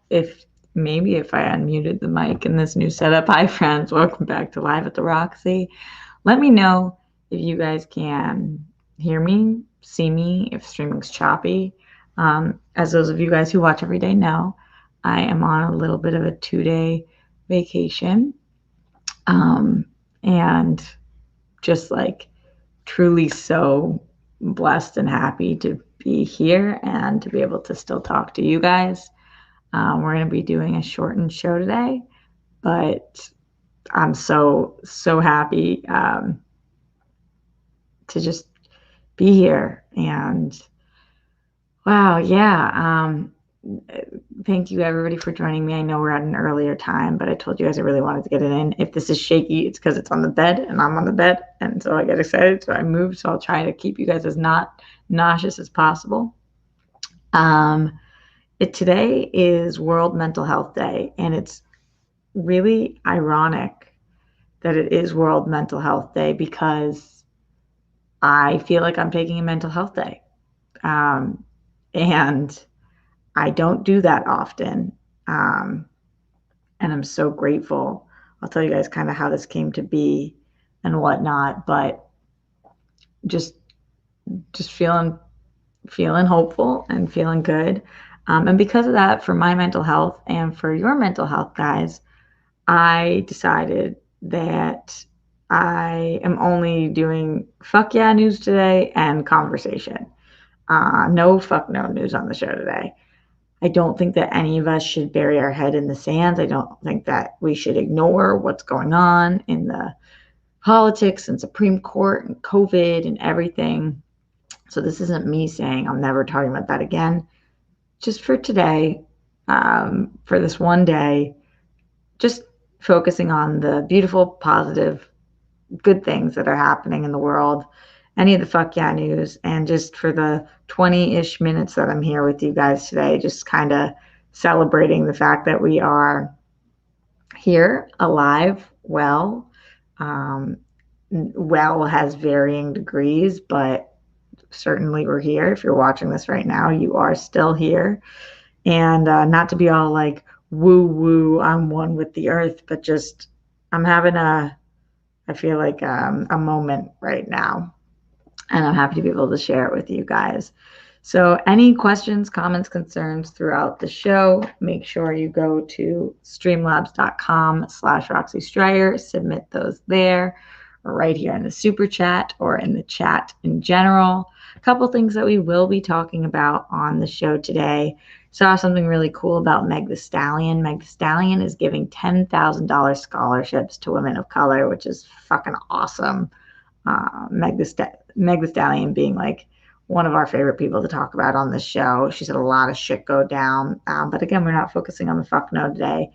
if I unmuted the mic in this new setup. Hi friends, welcome back to Live at the Roxy. Let me know if you guys can hear me, see me, if streaming's choppy. As those of you guys who watch every day know, I am on a little bit of a 2-day vacation. And just like truly so blessed and happy to be here and to be able to still talk to you guys. We're going to be doing a shortened show today, but I'm so happy to just be here. And wow, yeah. Thank you everybody for joining me. I know we're at an earlier time, but I told you guys I really wanted to get it in. If this is shaky, it's because it's on the bed and I'm on the bed, and so I get excited, so I move. So I'll try to keep you guys as not nauseous as possible. Today is World Mental Health Day, and it's really ironic that it is World Mental Health Day because I feel like I'm taking a mental health day. And I don't do that often. And I'm so grateful. I'll tell you guys kind of how this came to be and whatnot, but just feeling hopeful and feeling good. And because of that, for my mental health and for your mental health, guys, I decided that I am only doing fuck yeah news today and conversation. No fuck no news on the show today. I don't think that any of us should bury our head in the sands. I don't think that we should ignore what's going on in the politics and Supreme Court and COVID and everything. So this isn't me saying I'm never talking about that again. Just for today, for this one day, just focusing on the beautiful, positive, good things that are happening in the world, any of the fuck yeah news, and just for the 20-ish minutes that I'm here with you guys today, just kind of celebrating the fact that we are here, alive, well. Well has varying degrees, but certainly we're here. If you're watching this right now, you are still here. And not to be all like woo woo, I'm one with the earth, but just I'm having I feel like a moment right now, and I'm happy to be able to share it with you guys. So any questions, comments, concerns throughout the show, make sure you go to streamlabs.com/Roxy Stryer, submit those there, or right here in the super chat or in the chat in general. A couple things that we will be talking about on the show today. Saw something really cool about Meg the Stallion. Meg the Stallion is giving $10,000 scholarships to women of color, which is fucking awesome. Meg the Stallion being like one of our favorite people to talk about on this show. She's had a lot of shit go down. But again, we're not focusing on the fuck no today.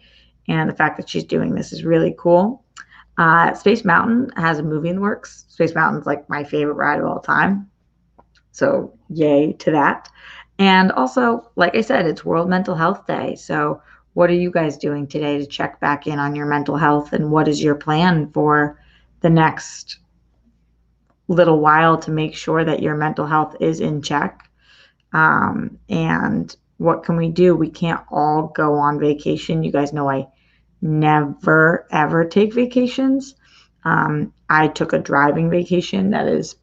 And the fact that she's doing this is really cool. Space Mountain has a movie in the works. Space Mountain's like my favorite ride of all time. So yay to that. And also, like I said, it's World Mental Health Day. So what are you guys doing today to check back in on your mental health? And what is your plan for the next little while to make sure that your mental health is in check? And what can we do? We can't all go on vacation. You guys know I never, ever take vacations. I took a driving vacation that is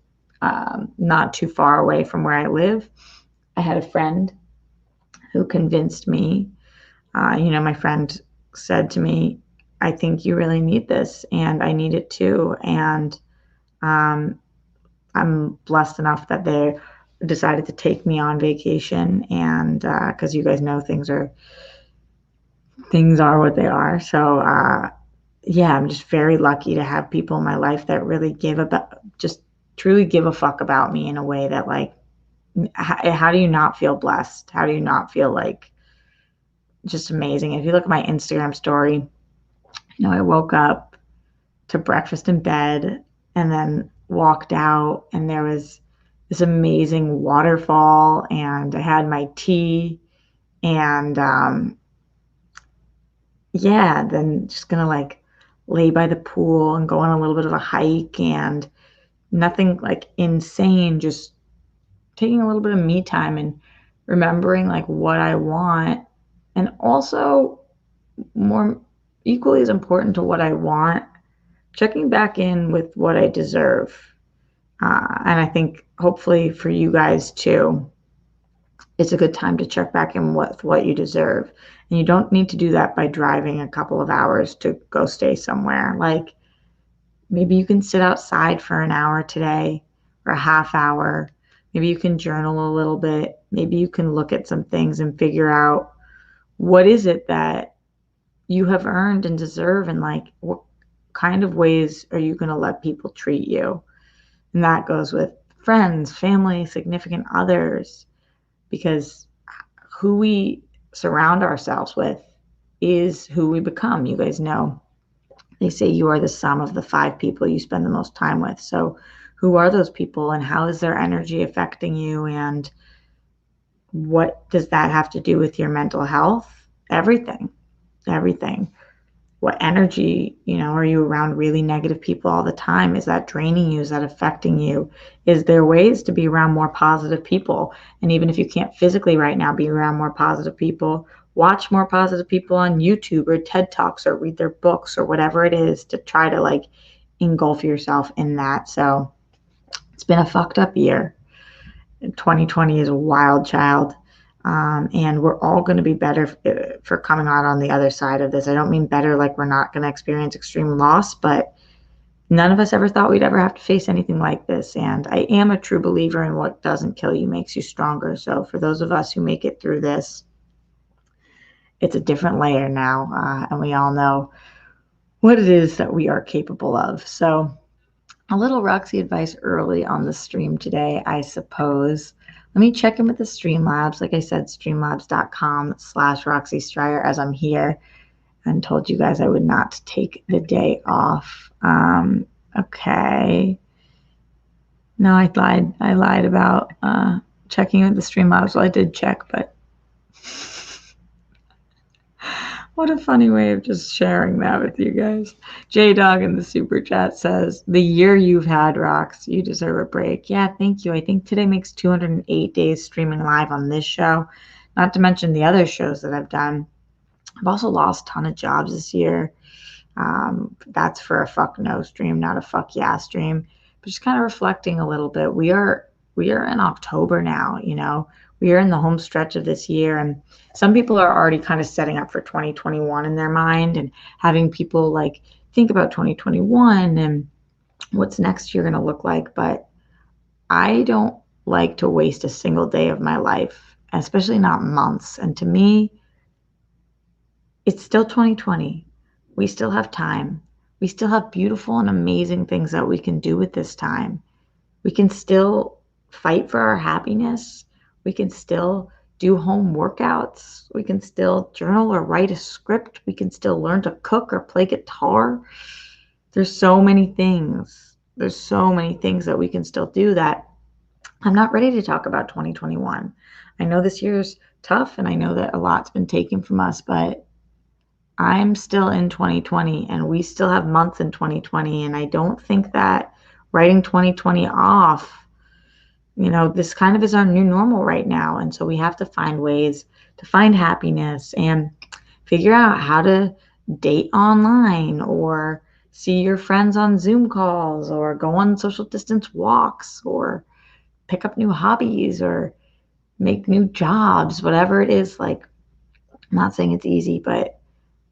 not too far away from where I live. I had a friend who convinced me, my friend said to me, I think you really need this, and I need it too. And I'm blessed enough that they decided to take me on vacation, and because you guys know things are what they are. So yeah, I'm just very lucky to have people in my life that really truly give a fuck about me in a way that, like, how do you not feel blessed? How do you not feel like just amazing? If you look at my Instagram story, I woke up to breakfast in bed and then walked out, and there was this amazing waterfall, and I had my tea, and yeah, then just gonna like lay by the pool and go on a little bit of a hike, and nothing like insane, just taking a little bit of me time and remembering like what I want, and also more equally as important to what I want, checking back in with what I deserve. And I think hopefully for you guys too, it's a good time to check back in with what you deserve. And you don't need to do that by driving a couple of hours to go stay somewhere. Like maybe you can sit outside for an hour today or a half hour. Maybe you can journal a little bit. Maybe you can look at some things and figure out what is it that you have earned and deserve, and like what kind of ways are you going to let people treat you. And that goes with friends, family, significant others, because who we surround ourselves with is who we become. You guys know they say you are the sum of the 5 people you spend the most time with. So who are those people, and how is their energy affecting you, and what does that have to do with your mental health? Everything. What energy, are you around really negative people all the time? Is that draining you? Is that affecting you? Is there ways to be around more positive people? And even if you can't physically right now be around more positive people, watch more positive people on YouTube or TED Talks or read their books or whatever it is to try to like engulf yourself in that. So it's been a fucked up year. 2020 is a wild child. And we're all going to be better for coming out on the other side of this. I don't mean better like we're not going to experience extreme loss, but none of us ever thought we'd ever have to face anything like this. And I am a true believer in what doesn't kill you makes you stronger. So for those of us who make it through this, it's a different layer now. And we all know what it is that we are capable of. So a little Roxy advice early on the stream today, I suppose. Let me check in with the Streamlabs. Like I said, streamlabs.com/Roxy Stryer as I'm here, and told you guys I would not take the day off. Okay. No, I lied. I lied about checking in with the Streamlabs. Well, I did check, but what a funny way of just sharing that with you guys. J-Dog in the super chat says, the year you've had, Rox, you deserve a break. Yeah, thank you. I think today makes 208 days streaming live on this show, not to mention the other shows that I've done. I've also lost a ton of jobs this year. That's for a fuck no stream, not a fuck yeah stream. But just kind of reflecting a little bit. We are in October now, We are in the home stretch of this year, and some people are already kind of setting up for 2021 in their mind and having people like think about 2021 and what's next year going to look like. But I don't like to waste a single day of my life, especially not months. And to me, it's still 2020. We still have time. We still have beautiful and amazing things that we can do with this time. We can still fight for our happiness. We can still do home workouts. We can still journal or write a script. We can still learn to cook or play guitar. There's so many things. There's so many things that we can still do that I'm not ready to talk about 2021. I know this year's tough, and I know that a lot's been taken from us, but I'm still in 2020, and we still have months in 2020, and I don't think that writing 2020 off, this kind of is our new normal right now. And so we have to find ways to find happiness and figure out how to date online or see your friends on Zoom calls or go on social distance walks or pick up new hobbies or make new jobs, whatever it is. Like, I'm not saying it's easy, but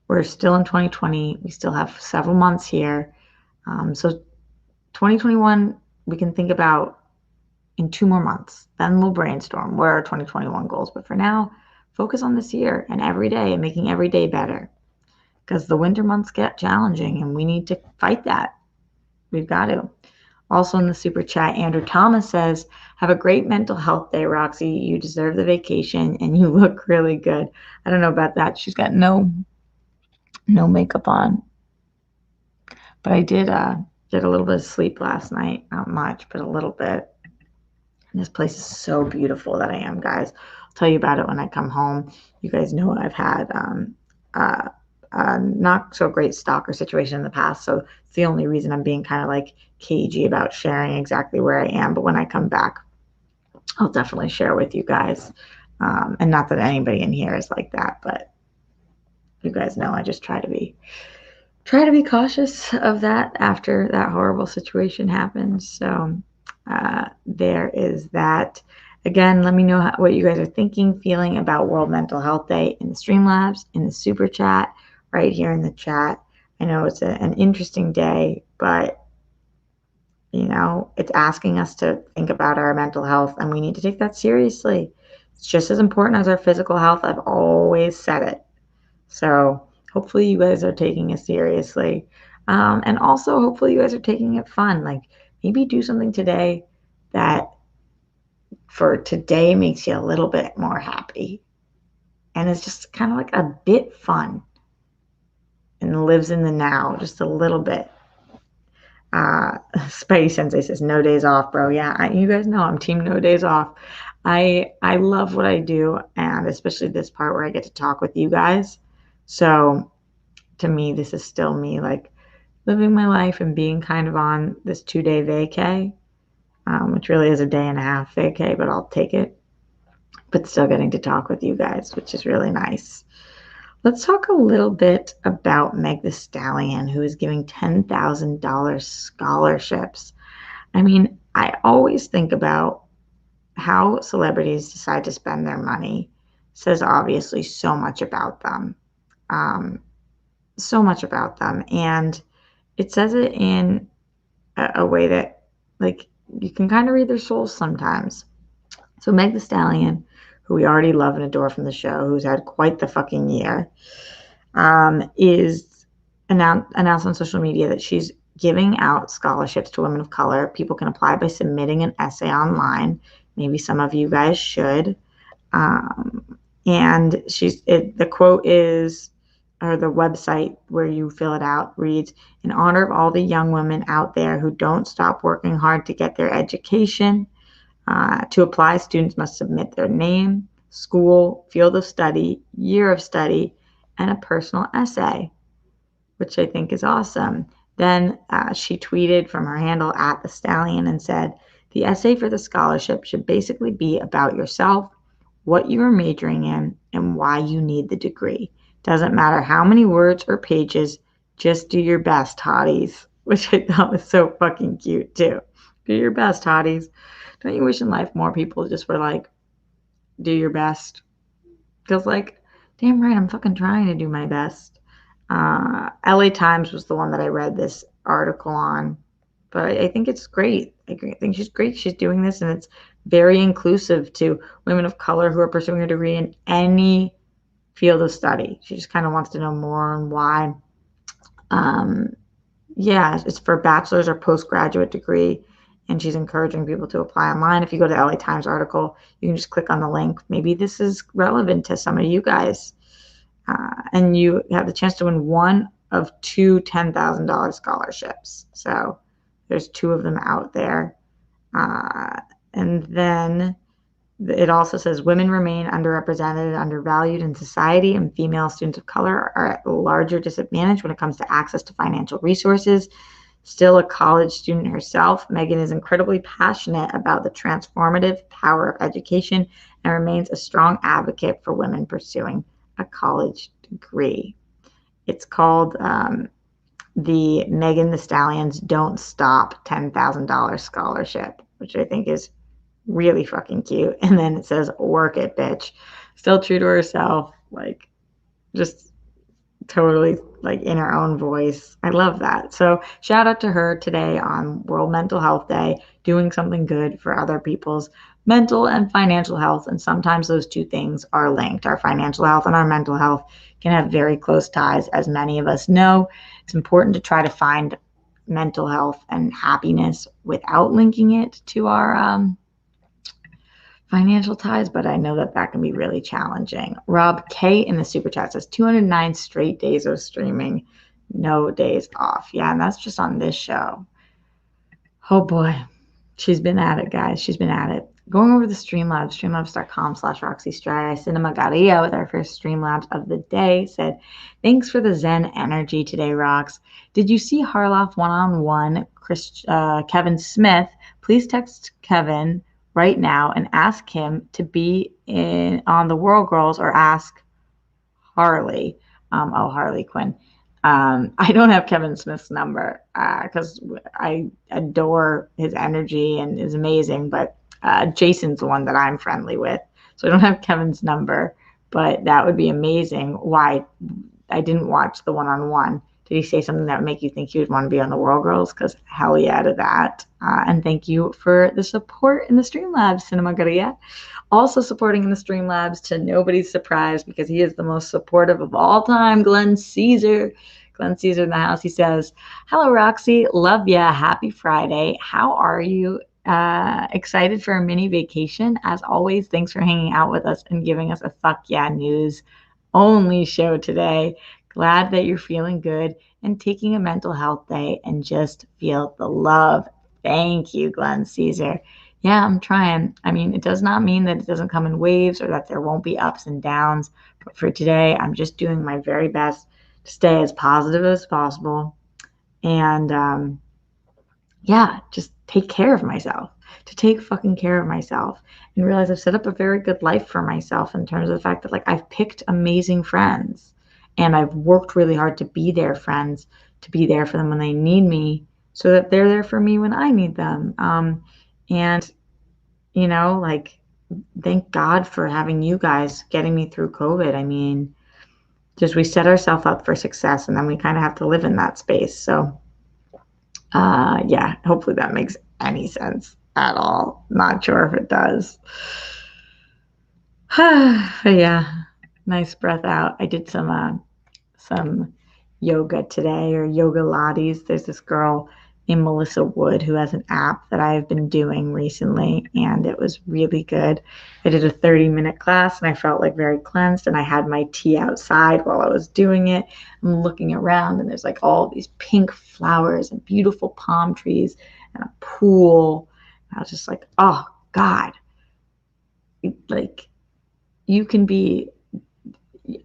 we're still in 2020. We still have several months here. So 2021, we can think about in 2 more months. Then we'll brainstorm what are our 2021 goals. But for now, focus on this year and every day and making every day better. Because the winter months get challenging and we need to fight that. We've got to. Also in the super chat, Andrew Thomas says, have a great mental health day, Roxy. You deserve the vacation and you look really good. I don't know about that. She's got no makeup on. But I did get a little bit of sleep last night. Not much, but a little bit. And this place is so beautiful that I am, guys. I'll tell you about it when I come home. You guys know I've had a not so great stalker situation in the past, so it's the only reason I'm being kind of like cagey about sharing exactly where I am. But when I come back, I'll definitely share with you guys. And not that anybody in here is like that, but you guys know I just try to be cautious of that after that horrible situation happens. So there is that. Again, let me know what you guys are thinking, feeling about World Mental Health Day in the Streamlabs, in the super chat, right here in the chat. I know it's an interesting day, but you know, it's asking us to think about our mental health, and we need to take that seriously. It's just as important as our physical health. I've always said it. So hopefully you guys are taking it seriously. And also hopefully you guys are taking it fun. Like maybe do something today that for today makes you a little bit more happy. And it's just kind of like a bit fun and lives in the now just a little bit. Spidey Sensei says no days off, bro. Yeah, you guys know I'm team no days off. I love what I do, and especially this part where I get to talk with you guys. So to me, this is still me like living my life and being kind of on this 2-day vacay, which really is a day and a half vacay, but I'll take it. But still getting to talk with you guys, which is really nice. Let's talk a little bit about Meg the Stallion, who is giving $10,000 scholarships. I mean, I always think about how celebrities decide to spend their money. Says obviously so much about them. So much about them. And it says it in a way that, like, you can kind of read their souls sometimes. So Meg the Stallion, who we already love and adore from the show, who's had quite the fucking year, is announced on social media that she's giving out scholarships to women of color. People can apply by submitting an essay online. Maybe some of you guys should. And the quote is, or the website where you fill it out reads, in honor of all the young women out there who don't stop working hard to get their education. To apply, students must submit their name, school, field of study, year of study, and a personal essay, which I think is awesome. Then she tweeted from her handle at the Stallion and said, the essay for the scholarship should basically be about yourself, what you are majoring in, and why you need the degree. Doesn't matter how many words or pages, just do your best, hotties. Which I thought was so fucking cute too. Do your best, hotties. Don't you wish in life more people just were like, do your best? Because like, damn right, I'm fucking trying to do my best. LA Times was the one that I read this article on, but I think it's great. I think she's great. She's doing this, and it's very inclusive to women of color who are pursuing a degree in any field of study. She just kind of wants to know more on why. Yeah, it's for a bachelor's or postgraduate degree, and she's encouraging people to apply online. If you go to LA Times article, you can just click on the link. Maybe this is relevant to some of you guys. And you have the chance to win one of two $10,000 scholarships. So there's two of them out there. And then it also says women remain underrepresented and undervalued in society, and female students of color are at a larger disadvantage when it comes to access to financial resources. Still a college student herself, Megan is incredibly passionate about the transformative power of education and remains a strong advocate for women pursuing a college degree. It's called the Megan the Stallion's Don't Stop $10,000 scholarship, which I think is really fucking cute. And then it says, work it, bitch. Still true to herself, like just totally like in her own voice. I love that. So shout out to her today on World Mental Health Day, doing something good for other people's mental and financial health. And sometimes those two things are linked. Our financial health and our mental health can have very close ties, as many of us know. It's important to try to find mental health and happiness without linking it to our financial ties, but I know that that can be really challenging. Rob K in the super chat says 209 straight days of streaming, no days off. Yeah, and that's just on this show. Oh boy, she's been at it, guys. She's been at it. Going over the Streamlabs, streamlabs.com/Roxy Stryer. Cinema Garia with our first Streamlabs of the day said, thanks for the Zen energy today, Rox. Did you see Harloff one-on-one Kevin Smith? Please text Kevin right now and ask him to be on the World Girls, or ask Harley. Harley Quinn. I don't have Kevin Smith's number because I adore his energy and is amazing, but Jason's the one that I'm friendly with. So I don't have Kevin's number, but that would be amazing. Why I didn't watch the one-on-one. Did he say something that would make you think he would want to be on the World Girls? Because hell yeah to that. And thank you for the support in the Streamlabs, Cinema Garia. Also supporting in the Streamlabs, to nobody's surprise, because he is the most supportive of all time, Glenn Caesar. Glenn Caesar in the house. He says, "Hello, Roxy. Love ya. Happy Friday. How are you? Excited for a mini vacation? As always, thanks for hanging out with us and giving us a fuck yeah news only show today. Glad that you're feeling good and taking a mental health day and just feel the love." Thank you, Glenn Caesar. Yeah, I'm trying. I mean, it does not mean that it doesn't come in waves or that there won't be ups and downs. But for today, I'm just doing my very best to stay as positive as possible and, yeah, just take care of myself, to take fucking care of myself and realize I've set up a very good life for myself in terms of the fact that, like, I've picked amazing friends and I've worked really hard to be their friends, to be there for them when they need me so that they're there for me when I need them. And, like, thank God for having you guys getting me through COVID. I mean, just we set ourselves up for success and then we kind of have to live in that space. So, yeah, hopefully that makes any sense at all. Not sure if it does. But yeah, nice breath out. I did some yoga today, or yoga lattes. There's this girl named Melissa Wood who has an app that I've been doing recently, and it was really good. I did a 30-minute class and I felt like very cleansed, and I had my tea outside while I was doing it. I'm looking around and there's like all these pink flowers and beautiful palm trees and a pool. And I was just like, oh God, like you can be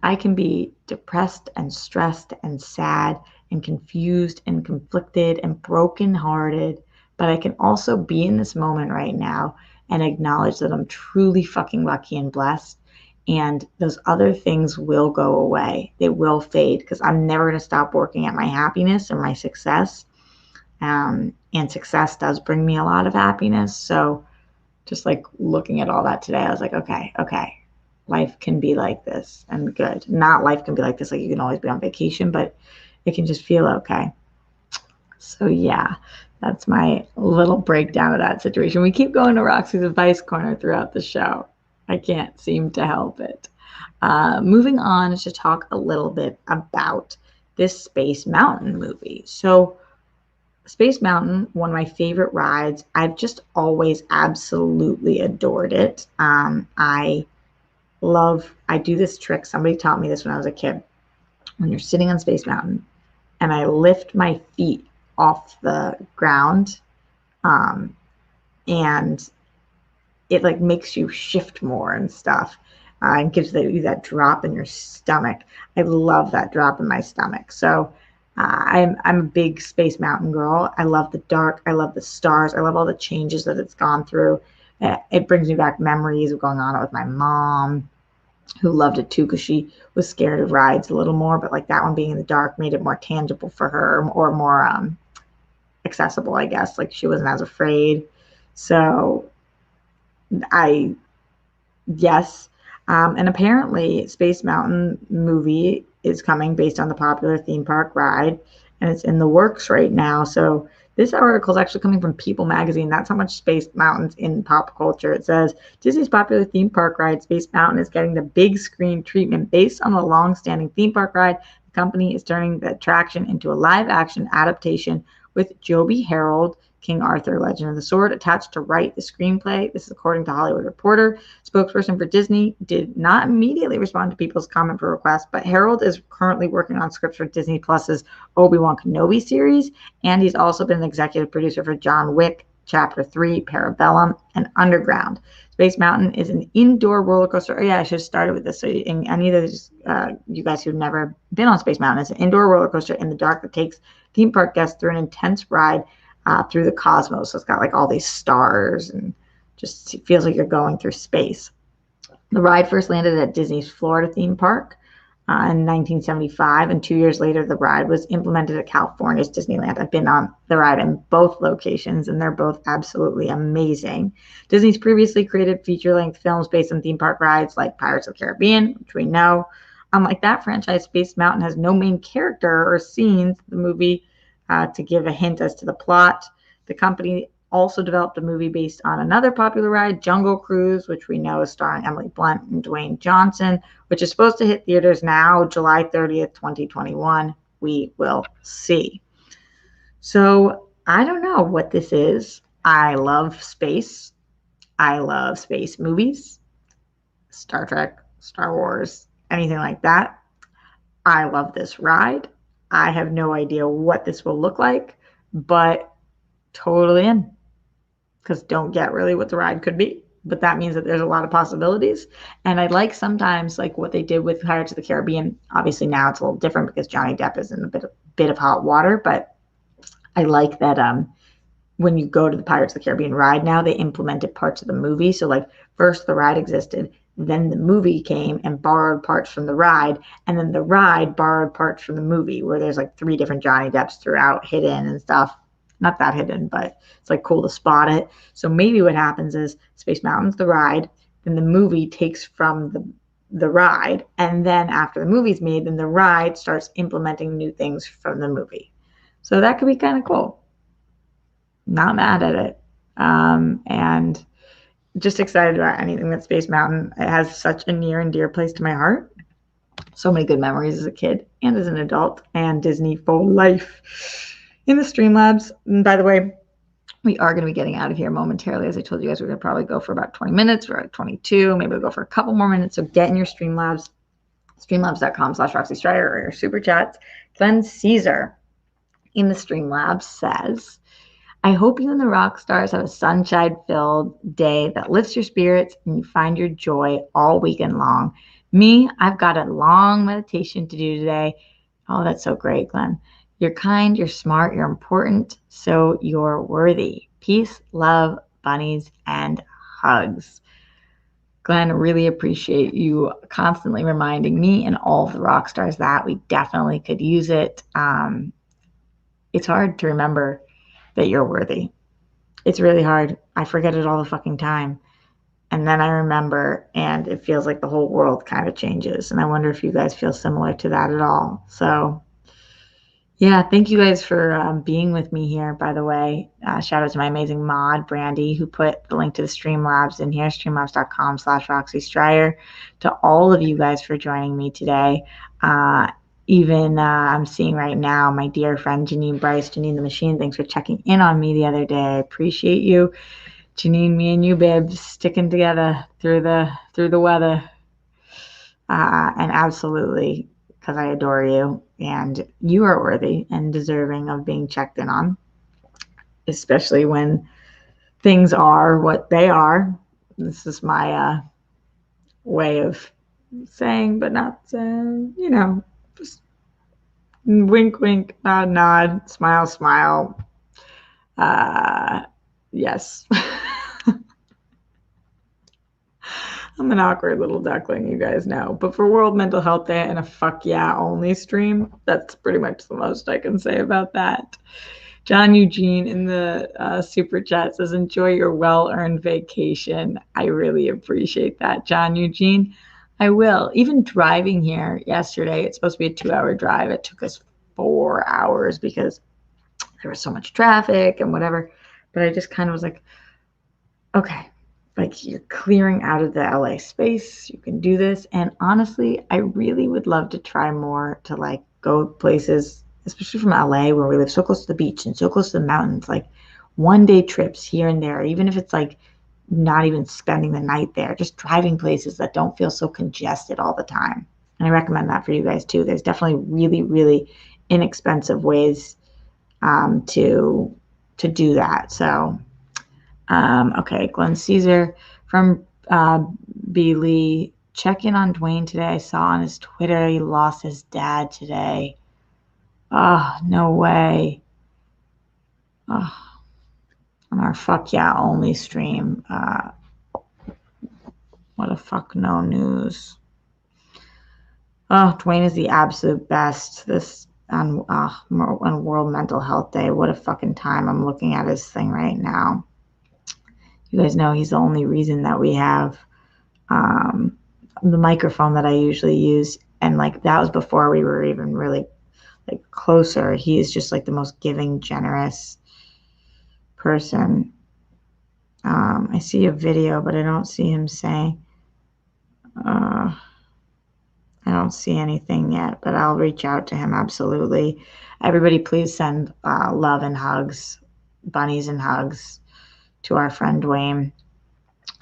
I can be depressed and stressed and sad and confused and conflicted and brokenhearted, but I can also be in this moment right now and acknowledge that I'm truly fucking lucky and blessed. And those other things will go away. They will fade because I'm never going to stop working at my happiness and my success. And success does bring me a lot of happiness. So just like looking at all that today, I was like, okay, life can be like this and good. Not life can be like this, like you can always be on vacation, but it can just feel okay. So yeah, that's my little breakdown of that situation. We keep going to Roxy's Advice Corner throughout the show. I can't seem to help it. Moving on to talk a little bit about this Space Mountain movie. So Space Mountain, one of my favorite rides. I've just always absolutely adored it. I do this trick. Somebody taught me this when I was a kid. When you're sitting on Space Mountain and I lift my feet off the ground, and it like makes you shift more and stuff, and gives you that drop in your stomach. I love that drop in my stomach. So I'm a big Space Mountain girl. I love the dark. I love the stars. I love all the changes that it's gone through. It brings me back memories of going on it with my mom, who loved it too because she was scared of rides a little more, but like that one being in the dark made it more tangible for her, or more accessible, I guess. Like she wasn't as afraid. So yes. And apparently Space Mountain movie is coming based on the popular theme park ride, and it's in the works right now. So this article is actually coming from People magazine. That's how much Space Mountain's in pop culture. It says Disney's popular theme park ride Space Mountain is getting the big screen treatment based on the long-standing theme park ride. The company is turning the attraction into a live-action adaptation with Joby Harold, King Arthur, Legend of the Sword, attached to write the screenplay. This is according to Hollywood Reporter. Spokesperson for Disney did not immediately respond to people's comment for requests, but Harold is currently working on scripts for Disney Plus's Obi-Wan Kenobi series, and he's also been an executive producer for John Wick, Chapter 3, Parabellum, and Underground. Space Mountain is an indoor roller coaster. Oh yeah, I should have started with this. So any of those, you guys who've never been on Space Mountain, it's an indoor roller coaster in the dark that takes theme park guests through an intense ride through the cosmos. So it's got like all these stars and Just feels like you're going through space. The ride first landed at Disney's Florida theme park in 1975, and 2 years later, the ride was implemented at California's Disneyland. I've been on the ride in both locations, and they're both absolutely amazing. Disney's previously created feature-length films based on theme park rides like Pirates of the Caribbean, which we know. Unlike that franchise, Space Mountain has no main character or scenes in the movie to give a hint as to the plot. The company also developed a movie based on another popular ride, Jungle Cruise, which we know is starring Emily Blunt and Dwayne Johnson, which is supposed to hit theaters now, July 30th, 2021. We will see. So I don't know what this is. I love space. I love space movies, Star Trek, Star Wars, anything like that. I love this ride. I have no idea what this will look like, but totally in. Because don't get really what the ride could be, but that means that there's a lot of possibilities. And I like sometimes like what they did with Pirates of the Caribbean. Obviously now it's a little different because Johnny Depp is in a bit of hot water, but I like that when you go to the Pirates of the Caribbean ride now, they implemented parts of the movie. So like first the ride existed, then the movie came and borrowed parts from the ride, and then the ride borrowed parts from the movie, where there's like 3 different Johnny Depps throughout, hidden and stuff. Not that hidden, but it's like cool to spot it. So maybe what happens is Space Mountain's the ride, then the movie takes from the ride, and then after the movie's made, then the ride starts implementing new things from the movie. So that could be kind of cool. Not mad at it. And just excited about anything that Space Mountain. It has such a near and dear place to my heart. So many good memories as a kid and as an adult, and Disney for life. In the Streamlabs, and by the way, we are going to be getting out of here momentarily. As I told you guys, we're going to probably go for about 20 minutes. We're at 22. Maybe we'll go for a couple more minutes. So get in your Streamlabs, streamlabs.com/Roxy Striar, or your super chats. Glenn Caesar in the Streamlabs says, I hope you and the rock stars have a sunshine-filled day that lifts your spirits and you find your joy all weekend long. Me, I've got a long meditation to do today. Oh, that's so great, Glenn. You're kind, you're smart, you're important, so you're worthy. Peace, love, bunnies, and hugs. Glenn, really appreciate you constantly reminding me and all of the rock stars that. We definitely could use it. It's hard to remember that you're worthy. It's really hard. I forget it all the fucking time. And then I remember, and it feels like the whole world kind of changes. And I wonder if you guys feel similar to that at all. So yeah, thank you guys for being with me here, by the way. Shout out to my amazing mod, Brandy, who put the link to the Streamlabs in here, streamlabs.com/Roxy Striar. To all of you guys for joining me today. Even I'm seeing right now my dear friend Janine Bryce, Janine the Machine. Thanks for checking in on me the other day. I appreciate you. Janine, me and you, babe, sticking together through the weather. And absolutely, because I adore you, and you are worthy and deserving of being checked in on, especially when things are what they are. This is my way of saying, but not saying, just wink, wink, nod, nod, smile, smile. Yes. I'm an awkward little duckling, you guys know. But for World Mental Health Day and a fuck yeah only stream, that's pretty much the most I can say about that. John Eugene in the super chat says, enjoy your well-earned vacation. I really appreciate that, John Eugene. I will. Even driving here yesterday, it's supposed to be a 2-hour drive. It took us 4 hours because there was so much traffic and whatever. But I just kind of was like, okay, like you're clearing out of the LA space. You can do this. And honestly, I really would love to try more to like go places, especially from LA where we live so close to the beach and so close to the mountains, like 1-day trips here and there, even if it's like not even spending the night there, just driving places that don't feel so congested all the time. And I recommend that for you guys too. There's definitely really, really inexpensive ways to do that. So okay, Glenn Caesar from B. Lee. Check in on Dwayne today. I saw on his Twitter he lost his dad today. Oh, no way. Oh, on our Fuck Yeah Only stream. What a fuck no news. Oh, Dwayne is the absolute best. This on World Mental Health Day. What a fucking time. I'm looking at his thing right now. You guys know he's the only reason that we have the microphone that I usually use. And like that was before we were even really like closer. He is just like the most giving, generous person. I see a video, but I don't see him saying. I don't see anything yet, but I'll reach out to him absolutely. Everybody, please send love and hugs, bunnies and hugs to our friend Dwayne.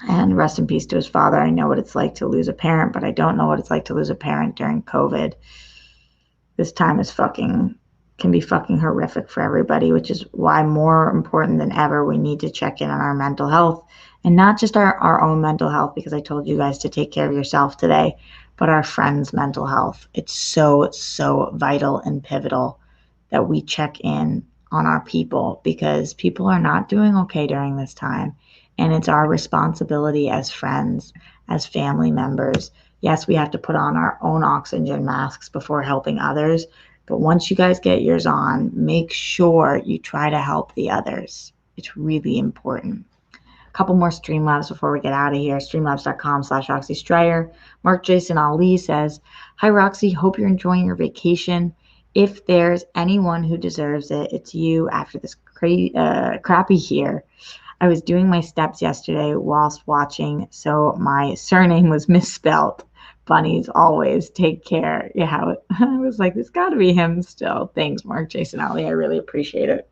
And rest in peace to his father. I know what it's like to lose a parent, but I don't know what it's like to lose a parent during COVID. This time is can be fucking horrific for everybody, which is why more important than ever, we need to check in on our mental health, and not just our own mental health, because I told you guys to take care of yourself today, but our friends' mental health. It's so, so vital and pivotal that we check in on our people, because people are not doing okay during this time. And it's our responsibility as friends, as family members. Yes, we have to put on our own oxygen masks before helping others. But once you guys get yours on, make sure you try to help the others. It's really important. A couple more Streamlabs before we get out of here. Streamlabs.com/Roxy Stryer. Mark Jason Ali says, "Hi Roxy, hope you're enjoying your vacation. If there's anyone who deserves it, it's you after this crappy year. I was doing my steps yesterday whilst watching, so my surname was misspelt. Bunnies always take care." Yeah, I was like, there's got to be him still. Thanks, Mark Jason Ali. I really appreciate it.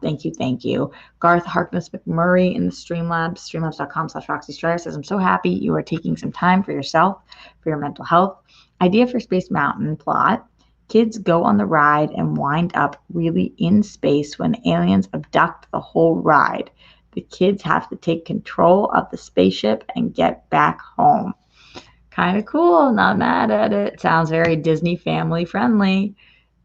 Thank you, thank you. Garth Harkness McMurray in the Streamlabs, streamlabs.com/Roxy Stryer says, "I'm so happy you are taking some time for yourself, for your mental health. Idea for Space Mountain plot. Kids go on the ride and wind up really in space when aliens abduct the whole ride. The kids have to take control of the spaceship and get back home." Kind of cool. Not mad at it. Sounds very Disney family friendly.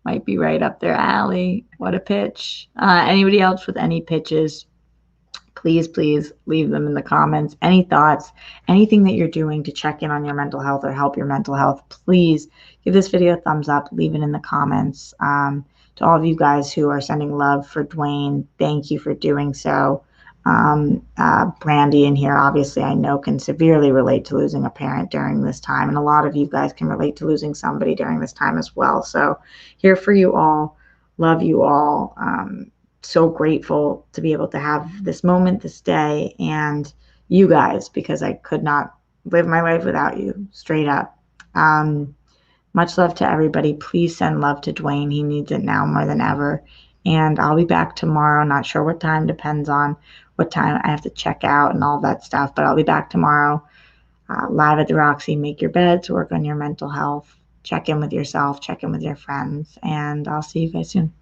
Might be right up their alley. What a pitch. Anybody else with any pitches, please leave them in the comments. Any thoughts, anything that you're doing to check in on your mental health or help your mental health, please give this video a thumbs up. Leave it in the comments. To all of you guys who are sending love for Dwayne, thank you for doing so. Brandy in here, obviously, I know can severely relate to losing a parent during this time, and a lot of you guys can relate to losing somebody during this time as well. So here for you all, love you all. So grateful to be able to have this moment, this day, and you guys, because I could not live my life without you, straight up. Much love to everybody. Please send love to Dwayne. He needs it now more than ever. And I'll be back tomorrow. Not sure what time, depends on what time I have to check out and all that stuff. But I'll be back tomorrow, live at the Roxy. Make your beds, work on your mental health, check in with yourself, check in with your friends, and I'll see you guys soon.